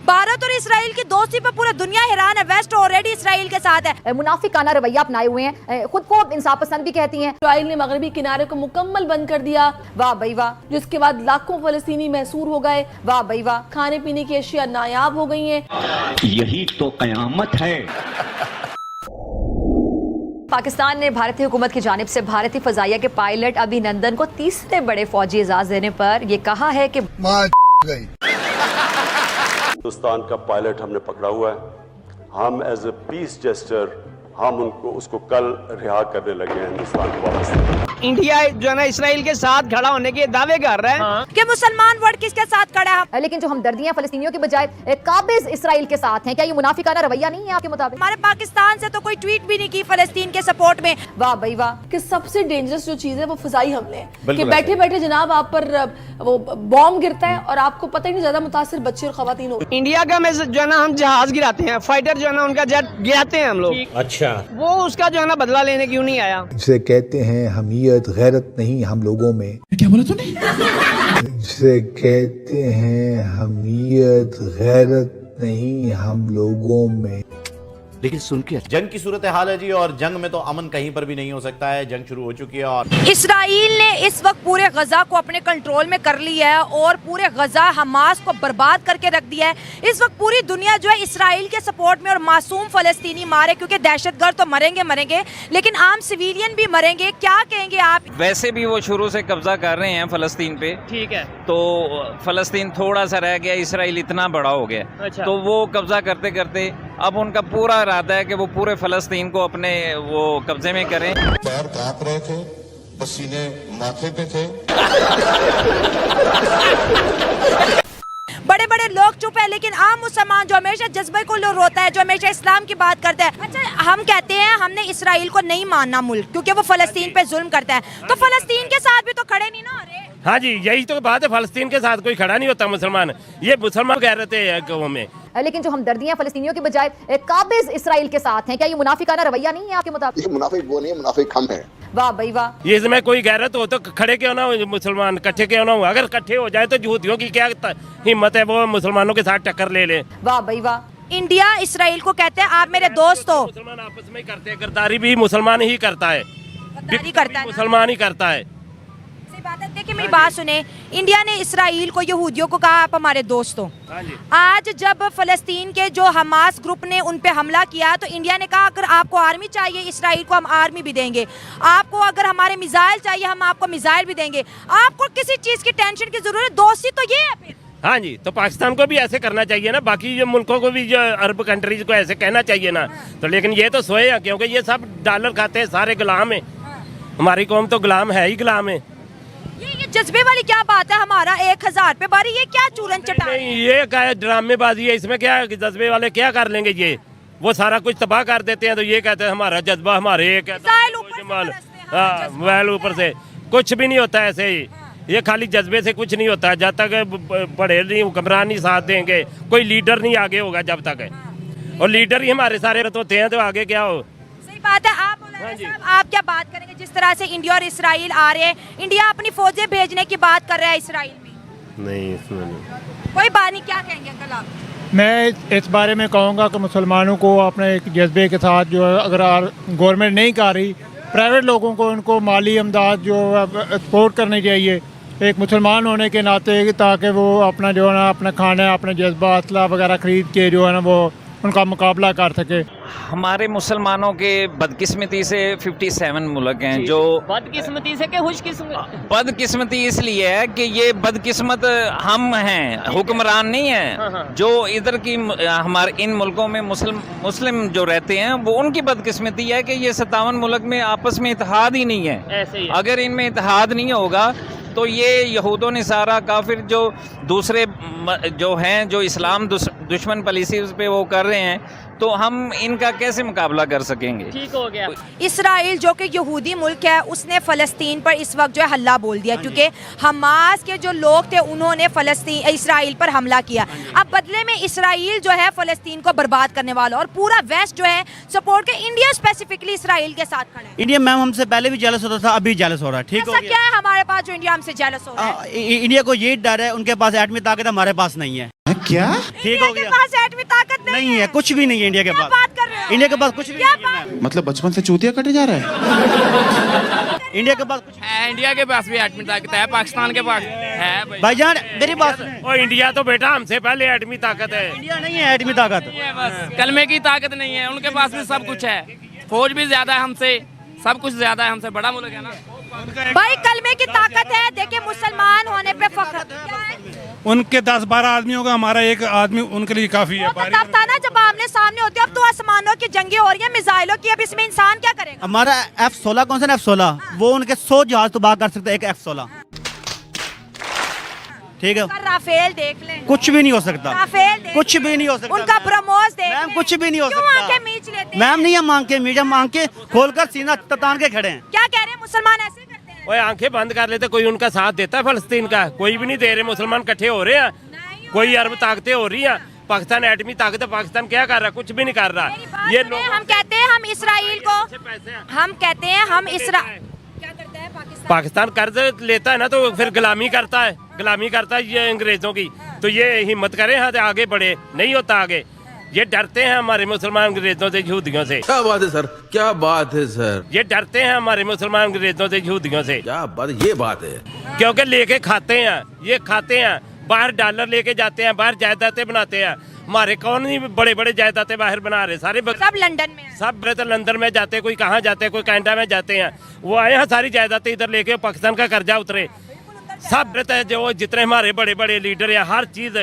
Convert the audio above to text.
भारत और इसराइल की दोस्ती पर पूरा दुनिया हैरान है। वेस्ट ऑलरेडी इसराइल के साथ है। मुनाफिकाना रवैया अपनाए हुए हैं, खुद को इंसाफ पसंद भी कहती हैं। इसराइल ने मगरबी किनारे को मुकम्मल बंद कर दिया। वाह भाई वाह। जिसके बाद लाखों फलस्तीनी महसूर हो गए। वाह भाई वाह। खाने पीने की अशिया नायाब हो गई हैं। यही तो कयामत है। पाकिस्तान ने भारतीय हुकूमत की जानिब से भारतीय फजाइया के पायलट अभिनंदन को तीसरे बड़े फौजी एजाज देने पर यह कहा है कि हिंदुस्तान का पायलट हमने पकड़ा हुआ है। हम एज ए पीस जेस्टर हम उसको कल रिहा करने लगे हैं हिंदुस्तान को वापस। इंडिया जो है ना इसराइल के साथ खड़ा होने के दावे कर रहा है कि मुसलमान वर्ल्ड किसके साथ खड़ा है। लेकिन जो हमदर्दियां फलस्तीनियों के बजाय काबिज इसराइल के साथ हैं, क्या ये मुनाफिकाना रवैया नहीं है आपके मुताबिक? हमारे पाकिस्तान से तो कोई ट्वीट भी नहीं की फलस्तीन के सपोर्ट में। वाह भाई वाह। कि सबसे डेंजरस जो चीज है वो फजाई हमले हैं कि बैठे बैठे जनाब आप पर वो बॉम्ब गिरता है और आपको पता ही नहीं, ज्यादा मुतासिर बच्चे और खवातीन हो। इंडिया का में जो है ना हम जहाज गिराते हैं, फाइटर जो है ना उनका जेट गिराते हैं हम लोग। अच्छा, वो उसका जो है ना बदला लेने क्यों नहीं आया? जिसे कहते हैं हमीयत गैरत नहीं हम लोगों में। क्या बोला तूने? जिसे कहते हैं हमीयत गैरत नहीं हम लोगों में। लेकिन सुन के जंग की सूरत हाल है जी, और जंग में तो अमन कहीं पर भी नहीं हो सकता है। जंग शुरू हो चुकी है और इसराइल ने इस वक्त पूरे गजा को अपने कंट्रोल में कर लिया है और पूरे गजा हमास को बर्बाद करके रख दिया है। इस वक्त पूरी दुनिया जो है इसराइल के सपोर्ट में और मासूम फलस्तीनी मारे, क्योंकि दहशतगर्द तो मरेंगे लेकिन आम सिविलियन भी मरेंगे। क्या कहेंगे आप? वैसे भी वो शुरू से कब्जा कर रहे हैं फलस्तीन पे, ठीक है, तो फलस्तीन थोड़ा सा रह गया, इसराइल इतना बड़ा हो गया। अच्छा। तो वो कब्जा करते करते अब उनका पूरा इरादा है कि वो पूरे फलस्तीन को अपने वो कब्जे में करें। पैर कांप रहे थे, पसीने माथे पे थे। बड़े बड़े लोग चुप है, लेकिन आम मुसलमान जो हमेशा जज्बे को रोता है, जो हमेशा इस्लाम की बात करता है। अच्छा, हम कहते हैं हमने इसराइल को नहीं मानना मुल्क, क्योंकि वो फलस्तीन पे जुल्म करता है, तो फलस्तीन के साथ भी तो खड़े नहीं ना हो रहे। हाँ जी, यही तो बात है। फलस्तीन के साथ कोई खड़ा नहीं होता मुसलमान। ये मुसलमान कह रहे थे गाँव में। लेकिन जो हमदर्दियां फलस्तीनियों के बजाय काबिज इसराइल के साथ हैं, क्या ये मुनाफिकाना रवैया नहीं है आपके मुताबिक? मुनाफिक वो नहीं है, मुनाफिक हम है। वाह भाई वाह। ये इसमें कोई गैरत हो तो खड़े क्यों ना हो मुसलमान, इकट्ठे क्यों ना हो। अगर इकट्ठे हो जाए तो यहूदियों की क्या हिम्मत है वो मुसलमानों के साथ टक्कर ले ले। वाह भाई वाह। इंडिया इसराइल को कहते हैं आप मेरे दोस्त हो। मुसलमान आपस में ही करते हैं, गद्दारी भी मुसलमान ही करता है, गद्दारी करता है, मुसलमान ही करता है। देखिए मेरी बात सुने, इंडिया ने इसराइल को, यहूदियों को कहा आप हमारे दोस्त हो। आज जब फलस्तीन के जो हमास ग्रुप ने उन पे हमला किया तो इंडिया ने कहा अगर आपको आर्मी चाहिए इसराइल को हम आर्मी भी देंगे, आपको अगर हमारे मिसाइल चाहिए हम आपको मिसाइल भी देंगे, आपको किसी चीज की टेंशन की जरूरत, दोस्ती तो ये है फिर। हाँ जी, तो पाकिस्तान को भी ऐसे करना चाहिए ना, बाकी जो मुल्कों को भी, जो अरब कंट्रीज को ऐसे कहना चाहिए ना। तो लेकिन ये तो सोए हैं, क्योंकि ये सब डॉलर खाते हैं, सारे गुलाम है। हमारी कौम तो गुलाम है ही गुलाम है। ये जज्बे वाली क्या बात है? हमारा 1000 पे बारी, ये क्या चूरन चटा? ये क्या ड्रामेबाजी है, इसमें क्या जज्बे वाले क्या कर लेंगे? ये वो सारा कुछ तबाह कर देते हैं, तो ये कहते हैं हमारा जज्बा, हमारे मोबाइल ऊपर से कुछ भी नहीं होता ऐसे ही। ये खाली जज्बे से कुछ नहीं होता। जब तक बड़े नहीं, हुक्मरान नहीं साथ देंगे, कोई लीडर नहीं आगे होगा जब तक, और लीडर ही हमारे सारे होते हैं, तो आगे क्या हो। सही बात है। आप आप क्या बात करेंगे जिस तरह से इंडिया और इसराइल आ रहे हैं? इंडिया अपनी फौजें भेजने की बात कर रहा है इसराइल में। नहीं, इसमें नहीं कोई बात नहीं। क्या कहेंगे अंकल आप? मैं इस बारे में कहूँगा कि मुसलमानों को अपने एक जज्बे के साथ, जो अगर गवर्नमेंट नहीं कर रही, प्राइवेट लोगों को उनको माली इमदाद जो सपोर्ट करनी चाहिए एक मुसलमान होने के नाते, ताकि वो अपना जो है ना अपना खाना, अपना जज्बा, असला वगैरह खरीद के जो है ना वो उनका मुकाबला कर सके। हमारे मुसलमानों के बदकिस्मती से 57 मुल्क हैं जो बदकिस्मती से, खुशकिस्मती? बदकिस्मती इसलिए है कि ये बदकिस्मत हम हैं, हुक्मरान नहीं है। जो इधर की हमारे इन मुल्कों में मुस्लिम जो रहते हैं, वो उनकी बदकिस्मती है कि ये 57 मुल्क में आपस में इत्तेहाद ही नहीं है। ऐसे ही अगर इनमें इत्तेहाद नहीं होगा तो ये यहूदों ने सारा काफिर जो दूसरे जो हैं, जो इस्लाम दुश्मन पॉलिसी पे वो कर रहे हैं, तो हम इनका कैसे मुकाबला कर सकेंगे? ठीक हो गया। इसराइल जो कि यहूदी मुल्क है, उसने फलस्तीन पर इस वक्त जो है हल्ला बोल दिया, क्योंकि हमास के जो लोग थे उन्होंने इसराइल पर हमला किया। अब बदले में इसराइल जो है फलस्तीन को बर्बाद करने वाला, और पूरा वेस्ट जो है सपोर्ट के, इंडिया स्पेसिफिकली इसराइल के साथ खड़ा है। इंडिया मैम हमसे पहले भी जेलस होता था, अभी जेलस हो रहा है। ठीक हो क्या है हमारे पास जो इंडिया हमसे जेलस हो रहा है? इंडिया को ये डर है, उनके पास एटमी ताकत हमारे पास नहीं है। क्या ठीक हो इंडिया के गया। पास एटमी ताकत नहीं नहीं है, कुछ भी नहीं है इंडिया के क्या पास। बात कर रहे हो? इंडिया के पास कुछ भी क्या नहीं है। मतलब बचपन से चूतिया कटे जा रहा है। इंडिया के पास कुछ इंडिया के पास भी एटमी ताकत है, पाकिस्तान के पास है। भाईजान मेरी बात सुनिए। और इंडिया तो बेटा हमसे पहले एटमी ताकत है। इंडिया नहीं है एटमी ताकत। बस कलमे की ताकत नहीं है, उनके पास भी सब कुछ है, फौज भी ज्यादा है हमसे, सब कुछ ज्यादा है हमसे, बड़ा मुल्क है ना। भाई कलमे की ताकत है। देखिए मुसलमान होने पे फख्र क्या है? उनके 10-12 आदमियों का हमारा एक आदमी उनके लिए काफी है। वो तो तब था ना जब आमने सामने होते, अब तो आसमानों की जंगें हो रही हैं, मिसाइलों की। अब इसमें इंसान क्या करेगा? हमारा F-16 कौन सा F-16 वो उनके 100 जहाज तबाह कर सकते हैं, एक F-16। ठीक है, राफेल देख लें, कुछ भी नहीं हो सकता। राफेल देख कुछ भी नहीं हो सकता। उनका ब्रह्मोस देख मैम लें। कुछ भी नहीं हो क्यों सकता। आंखें मीच लेते हैं? मैम नहीं, हम आंखें मीच, हम आंखें खोलकर सीना तान के खड़े हैं। क्या कह रहे हैं? मुसलमान ऐसे ही करते हैं। ओए आंखें बंद कर लेते, कोई उनका साथ देता है फलस्तीन का? कोई भी नहीं दे रहे। मुसलमान इकट्ठे हो रहे हैं, कोई अरब ताकतें हो रही हैं। पाकिस्तान एटमी ताकत है, पाकिस्तान क्या कर रहा है? कुछ भी नहीं कर रहा। ये लोग हम कहते हैं हम इसराइल को, हम कहते हैं हम क्या करता है पाकिस्तान कर्ज लेता है ना, तो फिर गुलामी करता है ये अंग्रेजों की। तो ये हिम्मत करें हाँ, आगे बढ़े, नहीं होता आगे। ये डरते हैं हमारे मुसलमान अंग्रेजों से, यहूदियों से। क्या बात है सर, क्या बात है सर, ये डरते हैं हमारे मुसलमान अंग्रेजों से, यहूदियों से। क्या बात, ये बात है। क्योंकि लेके खाते हैं, ये खाते हैं, बाहर डॉलर लेके जाते हैं, बाहर जायदादें बनाते हैं। हमारे कौन नहीं बड़े बड़े जायदादें बाहर बना रहे, सारे सब लंदन में है। सब तो लंदन में जाते हैं, कोई कहाँ जाते हैं, कोई कनाडा में जाते हैं। वो आए हैं सारी जायदादें इधर लेके, पाकिस्तान का कर्जा उतरे। सब जो जितने हमारे बड़े बड़े लीडर हैं, हर चीज